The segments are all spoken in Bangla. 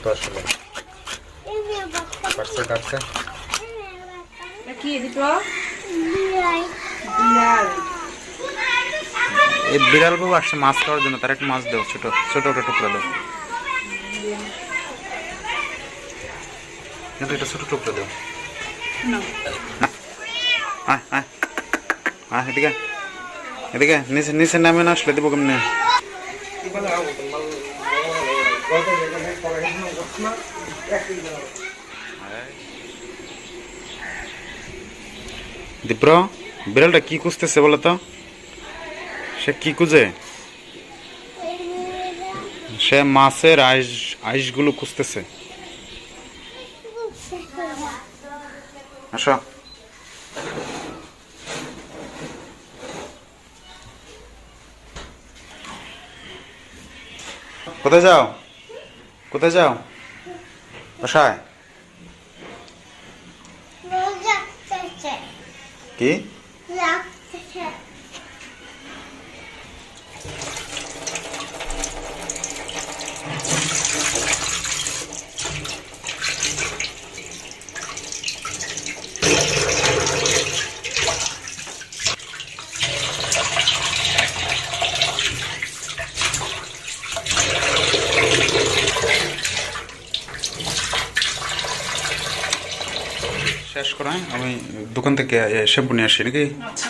শক্ত আসলে কাটছে কাটছে কি দিত বিড়াল এই বিড়াল বাবু আসছে মাছ খাওয়ার জন্য, তার একটু মাছ দাও, ছোট ছোট একটা টুকরা দাও, কিন্তু এটা ছোট টুকরা দাও। এদিকে এদিকে নিচে নিচে নামে না আসলে দেবো কেমনে? দীপ্র বিড়ালটা কি খুঁজতেছে বলো তো? সে কি খুঁজে? সে মাছের আইসগুলো খুঁজতেছে। আসো কোথায় যাও? কোথায় যাও? বাসায় কি? শেষ করাই আমি দোকান থেকে শ্যাম্পু নিয়ে আসি নাকি? আচ্ছা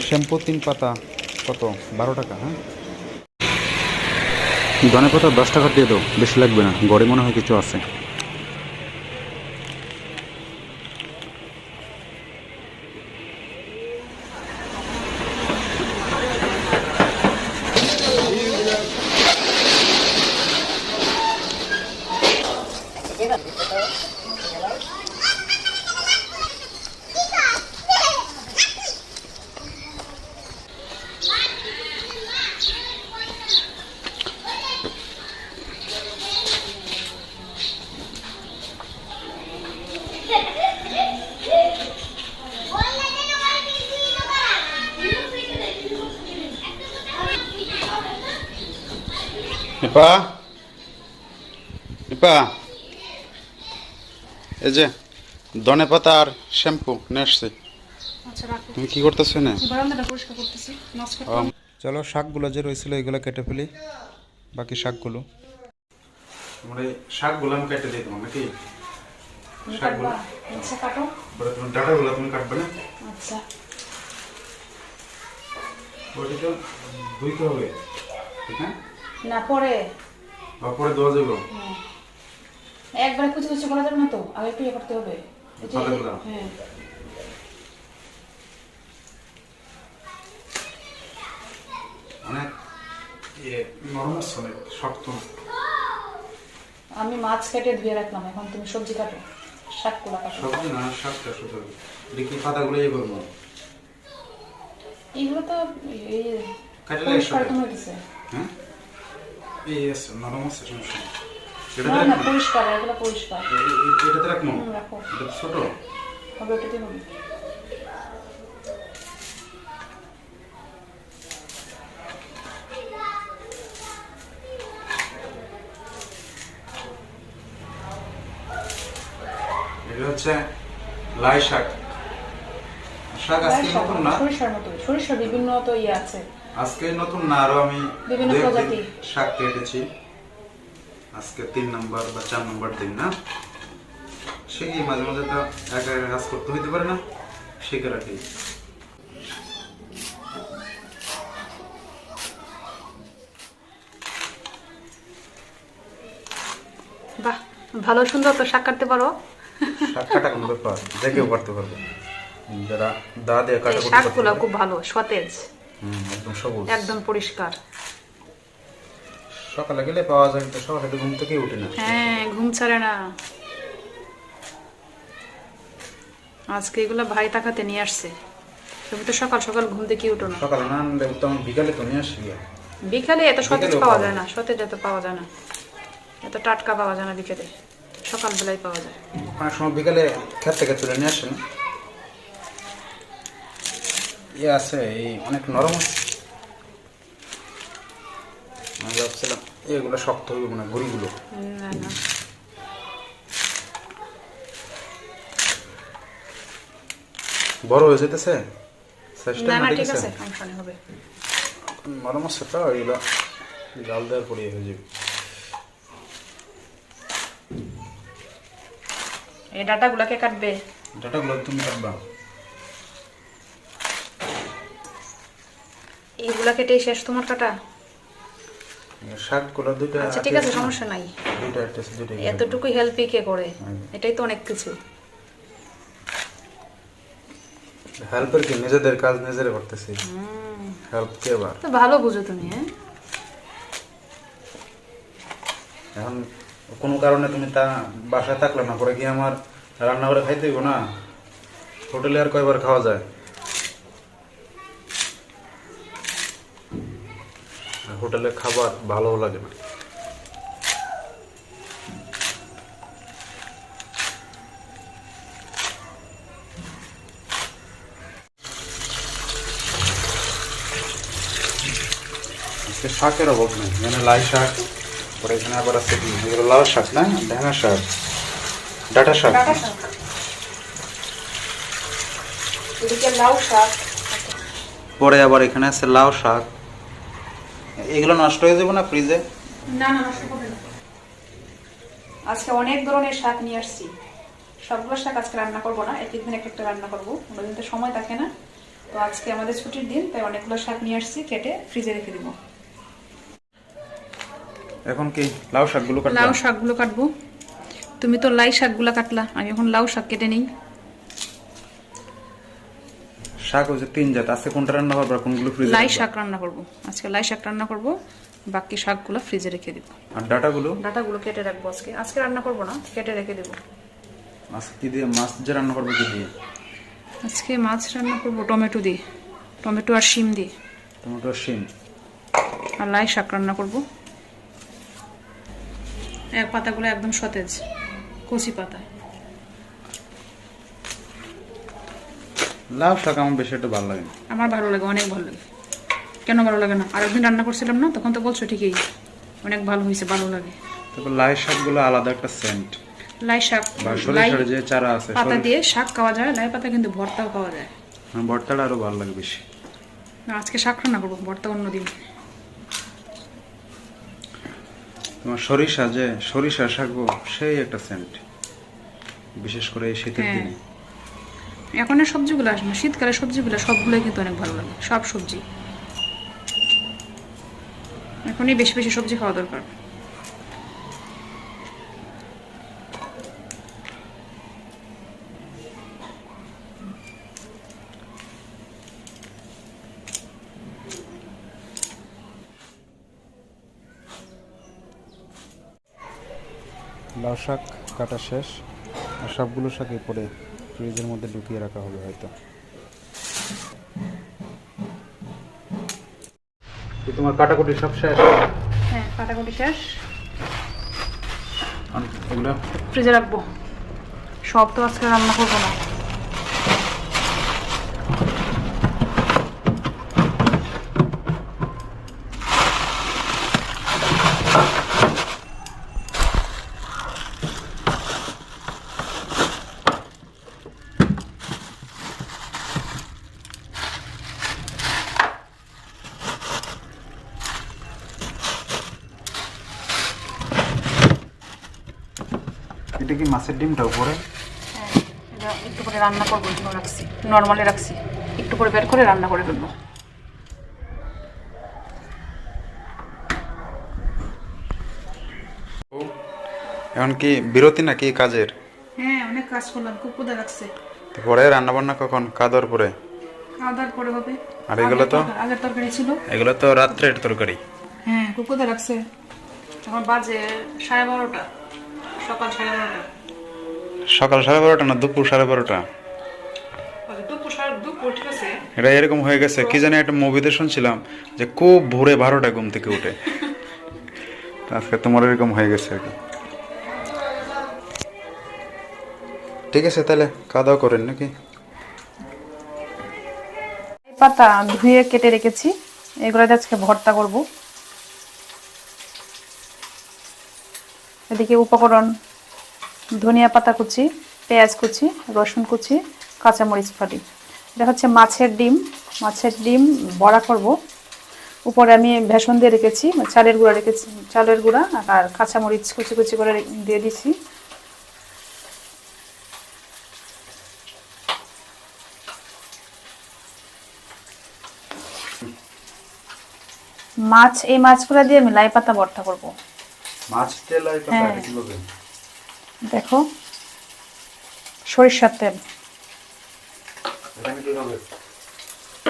শ্যাম্পু 3 পাতা কত? 12 টাকা। হ্যাঁ, ধনে পাতা 10 টাকা দিয়ে দাও, বেশি লাগবে না, ঘরে মনে হয় কিছু আছে। নিপা নিপা এই যে ধনে পাতা আর শ্যাম্পু নিয়ে আসছি। আচ্ছা রাখো, তুমি কি করতেছো না? বারান্দাটা পরিষ্কার করতেছি, মাছ কাটতে। চলো শাকগুলো যে রয়েছিল এগুলো কেটে ফেলি, বাকি শাকগুলো আমরা এই শাকগুলো আমি কেটে দিই তোমার নাকি? শাকগুলো আচ্ছা কাটো, বলে তোমার ডাটাগুলো তুমি কাটবে না? আচ্ছা ওটা তো ধুইতে হবে ঠিক না? না পরে পরে ধোয়া যাবে। একবারে কুচি কুচি করা যাবে না তো, আগে একটু ইয়ে করতে হবে। পাতাগুলো হ্যাঁ অনেক নরম আছে, অনেক শক্ত। আমি মাছ কেটে ধুয়ে রাখলাম, এখন তুমি সবজি কাটো, শাকগুলো কাটো। সবজি না, শাকটা শুধু দেখি পাতাগুলো এই করবো। এইগুলো তো এই কাটলে পরিষ্কার তো হইতেছে। হ্যাঁ এই আছে, নরম আছে, সমস্যা নেই। না না পরিষ্কার, এগুলো পরিষ্কার। এটাতে রাখবো, রাখো, এটা ছোট হবে, ওটাতে হবে। এটা হচ্ছে লাই শাক। শাক আজকে নতুন না, সরিষার মতো, সরিষার বিভিন্ন তো ইয়ে আছে, আজকে নতুন না, আরো আমি বিভিন্ন প্রজাতি শাক কেটেছি। আজকে 3 নম্বর বা 4 নম্বর দিন না, সে কি মাঝে মাঝে তো একা একা কাজ করতে হইতে পারে না, শিখে রাখি। বাহ, ভালো সুন্দর তো শাক কাটতে পারো। শাক কাটা কোনো ব্যাপার, যে কেউ করতে পারবে, যারা দা দিয়ে কাটা করতে শাকগুলো খুব ভালো, সতেজ, একদম সবুজ, একদম পরিষ্কার। সকালে গেলে পাওয়া যায়, কিন্তু সকালে তো ঘুম থেকেই উঠে না। হ্যাঁ ঘুম ছাড়ে না। আজকে এগুলো ভাই টাকাতে নিয়ে আসছে। তুমি তো সকাল সকাল ঘুম থেকে উঠো না। সকালে না আনলে উত্তম, বিকালে তো নিয়ে আসি। বিকালে এত সতেজ বিকেলেও পাওয়া পাওয়া যায় না, সতেজ এত পাওয়া যায় না, এত টাটকা পাওয়া যায় না বিকেলে, সকালবেলায় পাওয়া যায়। অনেক সময় বিকালে ক্ষেত থেকে তুলে নিয়ে আসেন। ইয়ে আছে, এই অনেক নরম আছে। আমি ভাবছিলাম এগুলো শক্ত হইব না, গুড়িগুলো। না না, বড় হয়ে যেতেছে সাইজটা, না না না ঠিক ঠিক আছে? আছে, সমস্যা নেই, হবে। নরম আছে তো, এগুলো জাল দেওয়ার পরে হয়ে যাবে। এই ডাটাগুলোকে কাটবে। ডাটাগুলো তুমি কাটবা। এইগুলা কেটে শেষ তোমার কাটা? শাকগুলো দুইটা আচ্ছা ঠিক আছে, সমস্যা নাই। দুইটা আছে, দুইটা এতটুকু হেল্পই কে করে, এটাই তো অনেক কিছু। হেল্পের কি, নিজেদের কাজ নিজেরা করতেছি, হেল্প কে আবার? তো ভালো বুঝো তুমি। হ্যাঁ, এখন কোনো কারণে তুমি তা বাসায় থাকলে না, পরে কি আমার রান্না করে খাইতে হইব না? হোটেলে আর কয়বার খাওয়া যায়? আর হোটেলে খাবার ভালো লাগে না। আজকে শাকের অভাব নেই, এখানে লাই শাক, পরে এখানে আবার আছে কি, এগুলো লাল শাক না, ঢেঁড়া শাক, ডাটা শাক। ডাটা শাক, এদিকে লাউ শাক। পরে আবার এখানে আছে লাউ শাক। এগুলো নষ্ট হয়ে যাবে না ফ্রিজে? না না, নষ্ট হবে না। আজকে অনেক ধরনের শাক নিয়ে আসছি, সবগুলো শাক আজকে রান্না করবো না, এক একদিন এক একটা রান্না করবো, কোনোদিন তো সময় থাকে না। তো আজকে আমাদের ছুটির দিন, তাই অনেকগুলো শাক নিয়ে আসছি, কেটে ফ্রিজে রেখে দিব। এখন কি লাউ শাকগুলো কাটবো? লাউ শাকগুলো কাটবো। তুমি তো লাই শাকগুলো কাটলা, আমি এখন লাউ শাক কেটে নিই। শাক হচ্ছে তিন জাত, আজকে কোনটা রান্না করবো আর কোনগুলো ফ্রিজে লাই রাখবা? শাক রান্না করবো আজকে, লাই শাক রান্না করবো, বাকি শাকগুলো ফ্রিজে রেখে দিব। আর ডাটাগুলো? ডাটাগুলো কেটে রাখবো, আজকে আজকে রান্না করবো না, কেটে রেখে দেবো। আজকে কি দিয়ে মাছ যে রান্না করবো, কি দিয়ে? আজকে মাছ রান্না করবো টমেটো দিয়ে, টমেটো আর শিম দিয়ে। টমেটো শিম। আর লাই শাক রান্না করবো। এক পাতাগুলো একদম সতেজ, কচি পাতা। লাউ শাক আমার বেশি একটা ভালো লাগে না। আমার ভালো লাগে, অনেক ভালো লাগে। কেন ভালো লাগে না? আরেকদিন রান্না করছিলাম না, তখন তো বলছো ঠিকই, অনেক ভালো হয়েছে, ভালো লাগে। তারপর লাই শাকগুলো আলাদা একটা সেন্ট। লাই শাক, বা লাই সরিষার যে চারা আছে, পাতা দিয়ে শাক খাওয়া যায়, লাই পাতা কিন্তু ভর্তাও খাওয়া যায়। ভর্তাটা আরো ভালো লাগে বেশি। না, আজকে শাক রান্না করবো, ভর্তা অন্যদিন। তোমার সরিষা যে সরিষা শাক, সেই একটা সেন্ট, বিশেষ করে এই শীতের হ্যাঁ। দিনে। এখন আর সবজিগুলো আসবে না, শীতকালের সবজিগুলো সবগুলোই কিন্তু অনেক ভালো লাগে, সব সবজি। এখনই বেশি বেশি সবজি খাওয়া দরকার। লাউ শাক কাটা শেষ, আর সবগুলো শাকে পরে ফ্রিজের মধ্যে ঢুকিয়ে রাখা হবে হয়তো। তোমার কাটাকুটি সব শেষ? হ্যাঁ, কাটাকুটি শেষ, এগুলো ফ্রিজে রাখবো। সব তো আজকে রান্না করবো না। এটা কি মাছের ডিমটা উপরে? হ্যাঁ, এটা একটু করে রান্না করবো, এগুলো রাখছি, নর্মালি রাখছি, একটু করে বের করে রান্না করে ফেলবো। এখন কি বিরতি নাকি কাজের? হ্যাঁ, অনেক কাজ করলাম, খুব ক্ষুধা লাগছে। পরে রান্না বান্না কখন? খাওয়ার পরে? খাওয়া দাওয়ার পরে হবে। আর এগুলো তো আগের তরকারি ছিল। এগুলো তো রাত্রের তরকারি। হ্যাঁ, খুব ক্ষুধা লাগছে। এখন বাজে 12:30, সকাল 12:30। সকাল 12:30 না দুপুর 12:30? এটা এরকম হয়ে গেছে, কি জানি একটা মুভিতে শুনছিলাম যে খুব ভোরে 12টা ঘুম থেকে উঠে। তো আজকে তোমার এরকম হয়ে গেছে আর কি। ঠিক আছে তাহলে খাওয়া দাওয়া করেন নাকি? পাতা ধুয়ে কেটে রেখেছি, এগুলো আজকে ভর্তা করব। এদিকে উপকরণ: ধনিয়া পাতা কুচি, পেঁয়াজ কুচি, রসুন কুচি, কাঁচামরিচ ফালি। এটা হচ্ছে মাছের ডিম। মাছের ডিম বড়া করব। উপরে আমি বেসন দিয়ে রেখেছি, চালের গুঁড়া রেখেছি, চালের গুঁড়া আর কাঁচামরিচ কুচি কুচি করে দিয়ে দিছি। এই মাছগুলো দিয়ে আমি লাই পাতা ভর্তা করব। মাছ তেল আর পাতা হ্যাঁ। এটা কিভাবে? দেখো, সরিষার তেল। এখানে কি হবে?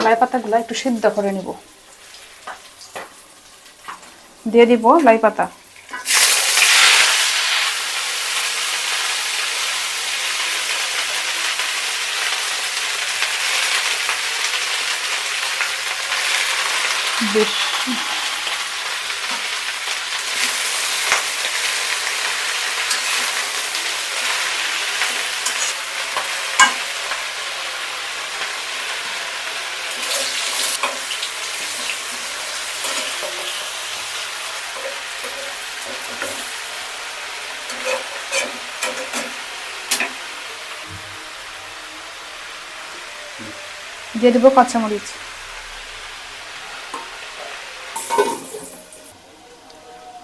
লাই পাতাগুলো একটু সিদ্ধ করে নিব। দিয়ে দিব লাই পাতা। বেশ দিয়ে দেবো কাঁচামরিচ,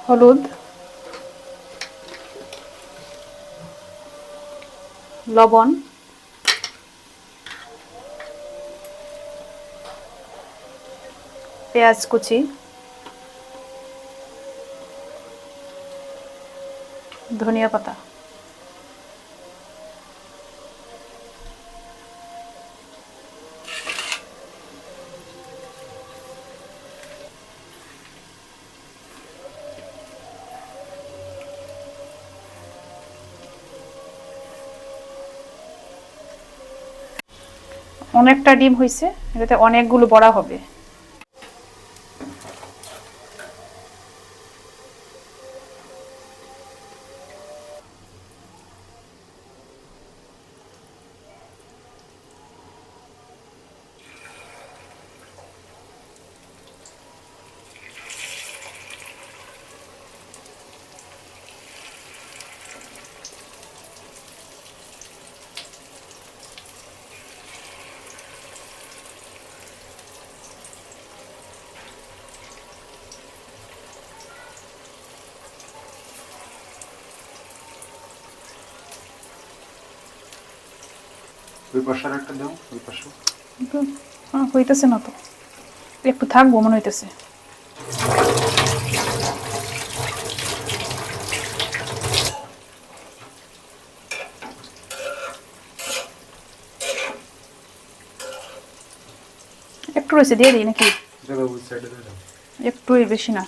হলুদ, লবণ, পেঁয়াজ কুচি, ধনিয়া পাতা। অনেকটা ডিম হয়েছে, এটাতে অনেকগুলো বড়া হবে। ওই পাশে একটা দাও, ওই পাশে। হইতেছে না তো, একটু থাকবো মনে হইতেছে। একটু রয়েছে, দিয়ে দিই নাকি? ওই সাইডে দাও। একটুই, বেশি না।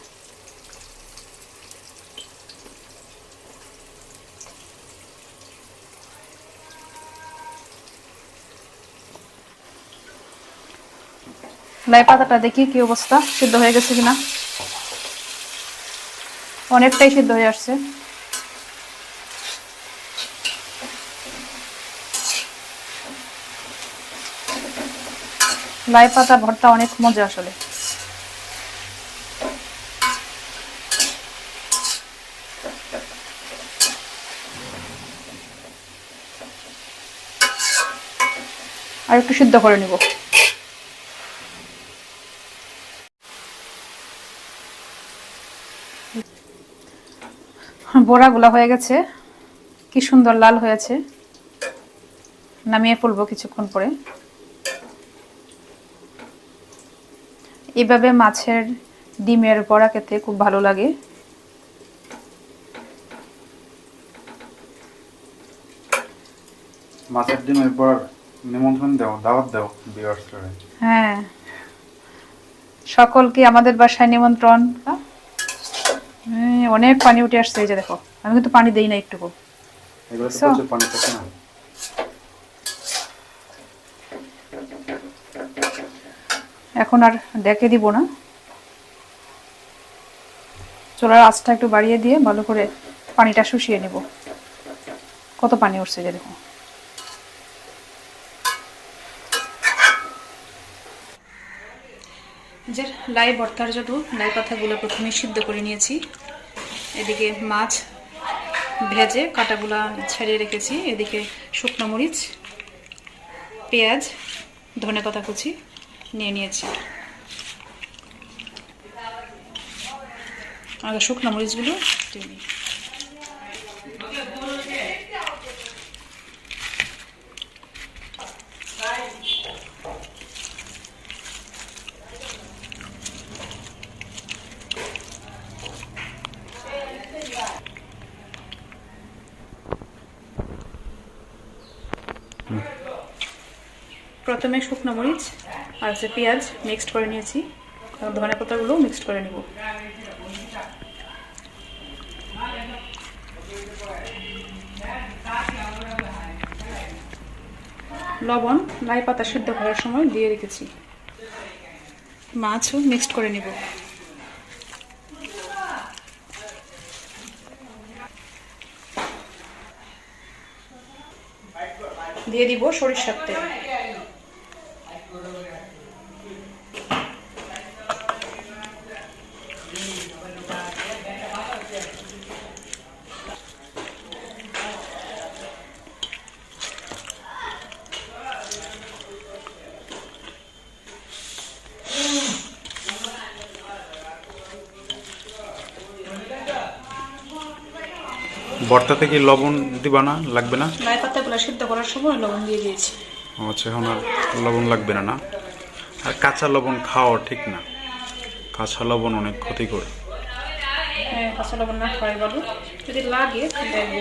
লাই পাতাটা দেখি কি অবস্থা, সিদ্ধ হয়ে গেছে কিনা। অনেকটাই সিদ্ধ হয়ে আসছে। লাই পাতা ভর্তা অনেক মজা আসলে। আর একটু সিদ্ধ করে নিব। বড়াগুলা হয়ে গেছে, কি সুন্দর লাল হয়েছে। নামিয়ে ফেলবো কিছুক্ষণ পরে। এভাবে মাছের ডিমের বড়া খেতে খুব ভালো লাগে। মাছের ডিমের পর নিমন্ত্রণ দাও, দাওয়াত দাও ভিউয়ার্সরা। হ্যাঁ, সকলকে আমাদের বাসায় নিমন্ত্রণ। অনেক পানি উঠে আসছে, এই যে দেখো। আমি কিন্তু পানি দেই না একটুকু। এগুলো তো প্রচুর পানি থাকে না। এখন আর ডেকে দিব না, চুলার আঁচটা একটু বাড়িয়ে দিয়ে ভালো করে পানিটা শুষিয়ে নেব। কত পানি উঠছে যে দেখো। যে লাই ভর্তার জন্য লাই পাতাগুলো প্রথমে সিদ্ধ করে নিয়েছি। এদিকে মাছ ভেজে কাটাগুলা ছাড়িয়ে রেখেছি। এদিকে শুকনো মরিচ, পেঁয়াজ, ধনেপাতা কুচি নিয়ে নিয়েছি। আগে শুকনো মরিচগুলো দিয়ে নিই। প্রথমে শুকনো মরিচ আর হচ্ছে পেঁয়াজ মিক্সড করে নিয়েছি, আর ধনে পাতাগুলো মিক্সড করে নিব। লবণ লাই পাতা সিদ্ধ করার সময় দিয়ে রেখেছি। মাছও মিক্সড করে নিব। দিয়ে দিব সরিষার তেল। ভর্তাতে কি লবণ দিবা না, লাগবে না? লাই পাতাগুলো সিদ্ধ করার সময় লবণ দিয়ে দিয়েছি। আচ্ছা, এখন আর লবণ লাগবে না। না, আর কাঁচা লবণ খাওয়া ঠিক না, কাঁচা লবণ অনেক ক্ষতিকর। হ্যাঁ, কাঁচা লবণ না খাওয়াই ভালো, যদি লাগে দেখবো।